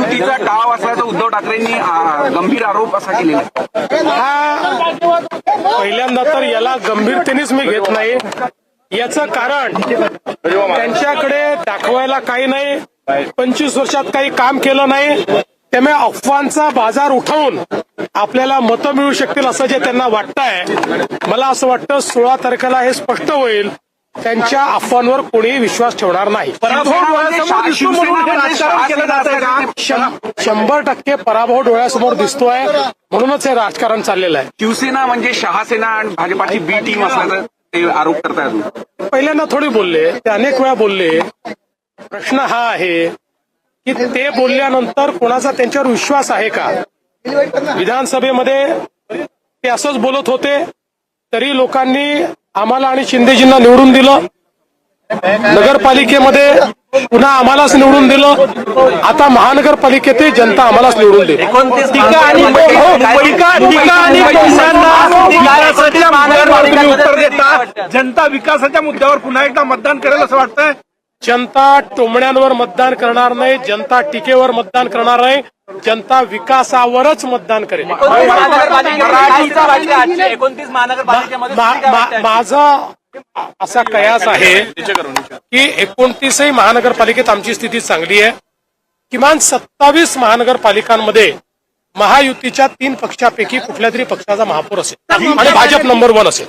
युतीचा डाव असल्याचा उद्धव ठाकरेंनी गंभीर आरोप असा केलेला आहे. पहिल्यांदा तर याला गंभीरतेनेच मी घेत नाही. याचं कारण त्यांच्याकडे दाखवायला काही नाही. 25 वर्षात काही काम केलं नाही. त्यामुळे अफवांचा बाजार उठवून आपल्याला मतं मिळू शकतील असं जे त्यांना वाटतंय, मला असं वाटतं 16 तारखेला हे स्पष्ट होईल. त्यांच्या अफवांवर कोणी विश्वास ठेवणार नाही. 100% पराभव डोळ्यासमोर दिसतोय, म्हणूनच हे राजकारण चाललेलं आहे. शिवसेना म्हणजे शहासेना आणि भाजपाची बी टीम असल्याचा ते आरोप करतायत. पहिल्यांदा थोडी बोलले, ते अनेक वेळा बोलले. प्रश्न हा आहे की ते बोलल्यानंतर कोणाचा त्यांच्यावर विश्वास आहे का? विधानसभेमध्ये ते असंच बोलत होते, तरी लोकांनी आम्हाला आणि शिंदेजींना निवडून दिलं. नगरपालिकेमध्ये पुन्हा आम्हालाच निवडून दिलं. आता महानगरपालिकेत जनता आम्हालाच निवडून देते. उत्तर देता जनता विकासाच्या मुद्द्यावर पुन्हा एकदा मतदान करेल असं वाटतंय. जनता टोमण्यांवर मतदान करणार नाही. जनता टीकेवर मतदान करणार नाही. जनता विकासावरच मतदान करेल. माझा असा कयास आहे की 29 महानगरपालिकेत आमची स्थिती चांगली आहे. किमान 27 महानगरपालिकांमध्ये महायुतीच्या 3 पक्षापैकी कुठल्या तरी पक्षाचा महापौर असेल आणि भाजप नंबर 1 असेल.